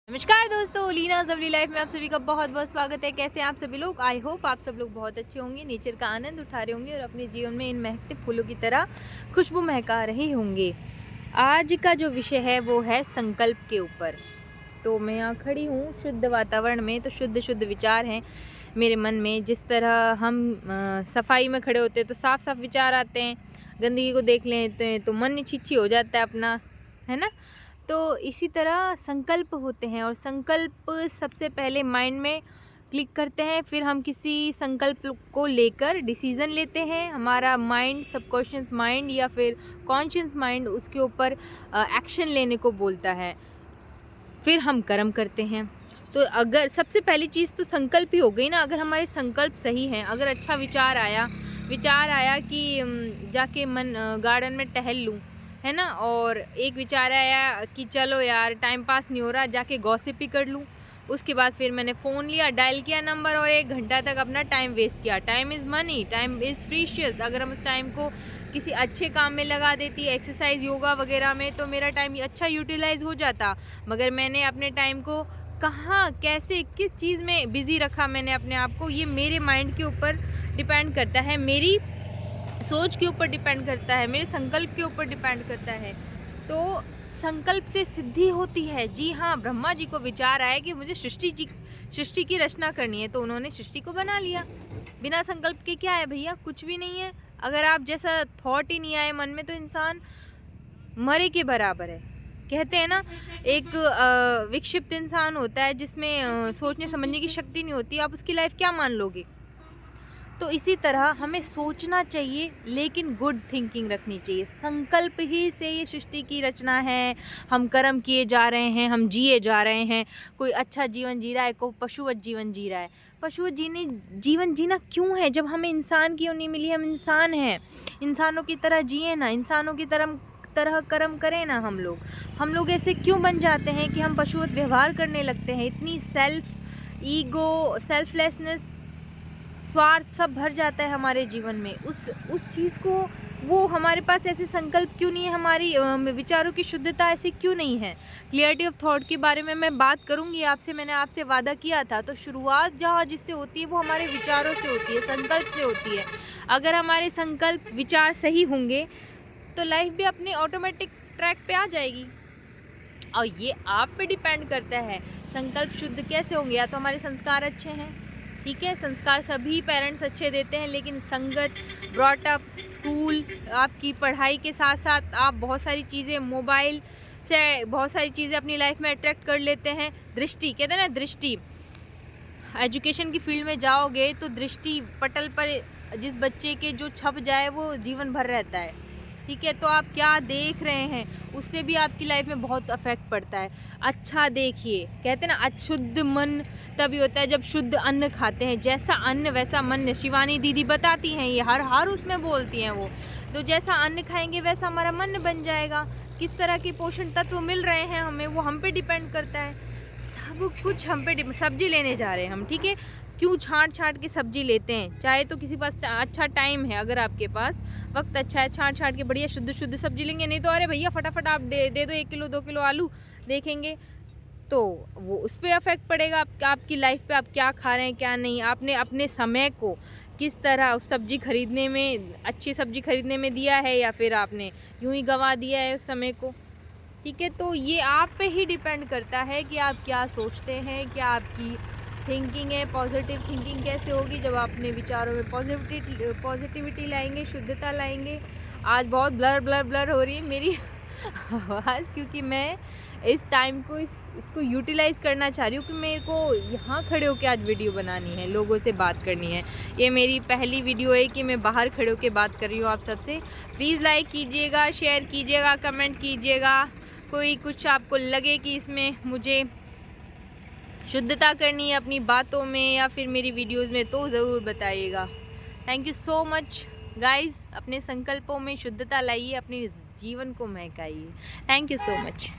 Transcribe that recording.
नमस्कार दोस्तों, Leena lovely life में आप सभी का बहुत बहुत स्वागत है। कैसे हैं आप सभी लोग? आई होप आप सब लोग बहुत अच्छे होंगे, नेचर का आनंद उठा रहे होंगे और अपने जीवन में इन महकते फूलों की तरह खुशबू महका रहे होंगे। आज का जो विषय है वो है संकल्प के ऊपर। तो मैं यहाँ खड़ी हूँ शुद्ध वातावरण में, तो शुद्ध शुद्ध विचार हैं मेरे मन में। जिस तरह हम सफाई में खड़े होते हैं तो साफ साफ विचार आते हैं, गंदगी को देख लेते हैं तो मन छिछी हो जाता है अपना, है ना। तो इसी तरह संकल्प होते हैं और संकल्प सबसे पहले माइंड में क्लिक करते हैं, फिर हम किसी संकल्प को लेकर डिसीज़न लेते हैं। हमारा माइंड, सबकॉन्शियस माइंड या फिर कॉन्शियस माइंड उसके ऊपर एक्शन लेने को बोलता है, फिर हम कर्म करते हैं। तो अगर सबसे पहली चीज़ तो संकल्प ही हो गई ना। अगर हमारे संकल्प सही हैं, अगर अच्छा विचार आया कि जाके गार्डन में टहल लूँ, है ना, और एक विचार आया कि चलो यार टाइम पास नहीं हो रहा, जाके गॉसिप ही कर लूँ। उसके बाद फिर मैंने फ़ोन लिया, डायल किया नंबर और 1 घंटा तक अपना टाइम वेस्ट किया। Time is money, time is precious. अगर हम उस टाइम को किसी अच्छे काम में लगा देती, एक्सरसाइज, योगा वगैरह में, तो मेरा टाइम अच्छा यूटिलाइज हो जाता। मगर मैंने अपने टाइम को कहाँ, कैसे, किस चीज़ में बिज़ी रखा मैंने अपने आप को, ये मेरे माइंड के ऊपर डिपेंड करता है, मेरी सोच के ऊपर डिपेंड करता है, मेरे संकल्प के ऊपर डिपेंड करता है। तो संकल्प से सिद्धि होती है। जी हाँ, ब्रह्मा जी को विचार आया कि मुझे सृष्टि की रचना करनी है, तो उन्होंने सृष्टि को बना लिया। बिना संकल्प के क्या है भैया? कुछ भी नहीं है। अगर आप जैसा थॉट ही नहीं आए मन में तो इंसान मरे के बराबर है। कहते हैं ना, एक विक्षिप्त इंसान होता है जिसमें सोचने समझने की शक्ति नहीं होती, आप उसकी लाइफ क्या मान लोगे? तो इसी तरह हमें सोचना चाहिए, लेकिन गुड थिंकिंग रखनी चाहिए। संकल्प ही से ये सृष्टि की रचना है। हम कर्म किए जा रहे हैं, हम जिए जा रहे हैं। कोई अच्छा जीवन जी रहा है, कोई पशुवत जीवन जी रहा है। पशुवत जीवन जीना क्यों है जब हमें इंसान क्यों नहीं मिली? हम इंसान हैं, इंसानों की तरह जिए ना, इंसानों की तरह कर्म करें ना। हम लोग ऐसे क्यों बन जाते हैं कि हम पशुवत व्यवहार करने लगते हैं? इतनी ईगो, सेल्फलेसनेस, स्वार्थ सब भर जाता है हमारे जीवन में। उस चीज़ को, वो हमारे पास ऐसे संकल्प क्यों नहीं है? हमारी विचारों की शुद्धता ऐसी क्यों नहीं है? क्लियरिटी ऑफ थॉट के बारे में मैं बात करूंगी आपसे, मैंने आपसे वादा किया था। तो शुरुआत जहाँ जिससे होती है वो हमारे विचारों से होती है, संकल्प से होती है। अगर हमारे संकल्प विचार सही होंगे तो लाइफ भी अपने ऑटोमेटिक ट्रैक पे आ जाएगी। और ये आप पे डिपेंड करता है संकल्प शुद्ध कैसे होंगे। या तो हमारे संस्कार अच्छे हैं, ठीक है, संस्कार सभी पेरेंट्स अच्छे देते हैं, लेकिन संगत, ब्रॉट अप, स्कूल, आपकी पढ़ाई के साथ साथ आप बहुत सारी चीज़ें, मोबाइल से बहुत सारी चीज़ें अपनी लाइफ में अट्रैक्ट कर लेते हैं। दृष्टि, कहते हैं ना, दृष्टि। एजुकेशन की फील्ड में जाओगे तो दृष्टि पटल पर जिस बच्चे के जो छप जाए वो जीवन भर रहता है, ठीक है। तो आप क्या देख रहे हैं उससे भी आपकी लाइफ में बहुत अफेक्ट पड़ता है। अच्छा देखिए, कहते हैं ना, अशुद्ध मन तभी होता है जब शुद्ध अन्न खाते हैं। जैसा अन्न वैसा मन, शिवानी दीदी बताती हैं, ये हर उसमें बोलती हैं वो। तो जैसा अन्न खाएंगे वैसा हमारा मन बन जाएगा। किस तरह के पोषण तत्व मिल रहे हैं हमें, वो हम पे डिपेंड करता है। सब कुछ हम पे सब्जी लेने जा रहे हैं हम, ठीक है, क्यों छांट के सब्जी लेते हैं? चाहे तो किसी पास अच्छा टाइम है, अगर आपके पास वक्त अच्छा है, छांट के बढ़िया शुद्ध सब्जी लेंगे। नहीं तो अरे भैया फटाफट आप दे दो 1 किलो 2 किलो आलू, देखेंगे तो वो उस पर अफेक्ट पड़ेगा आपकी लाइफ पे। आप क्या खा रहे हैं क्या नहीं, आपने अपने समय को किस तरह उस सब्जी खरीदने में, अच्छी सब्जी खरीदने में दिया है, या फिर आपने यूं ही गंवा दिया है उस समय को, ठीक है। तो ये आप पे ही डिपेंड करता है कि आप क्या सोचते हैं, क्या आपकी थिंकिंग है। पॉजिटिव थिंकिंग कैसे होगी? जब आप अपने विचारों में पॉजिटिविटी लाएंगे, शुद्धता लाएंगे। आज बहुत ब्लर हो रही है मेरी आवाज़, क्योंकि मैं इस टाइम को इसको यूटिलाइज़ करना चाह रही हूँ कि मेरे को यहाँ खड़े होकर आज वीडियो बनानी है, लोगों से बात करनी है। ये मेरी पहली वीडियो है कि मैं बाहर खड़े होकर बात कर रही हूँ आप सबसे। प्लीज़ लाइक कीजिएगा, शेयर कीजिएगा, कमेंट कीजिएगा। कोई कुछ आपको लगे कि इसमें मुझे शुद्धता करनी है अपनी बातों में या फिर मेरी वीडियोस में, तो ज़रूर बताइएगा। Thank you so much guys. अपने संकल्पों में शुद्धता लाइए, अपने जीवन को महकाइए। Thank you so much.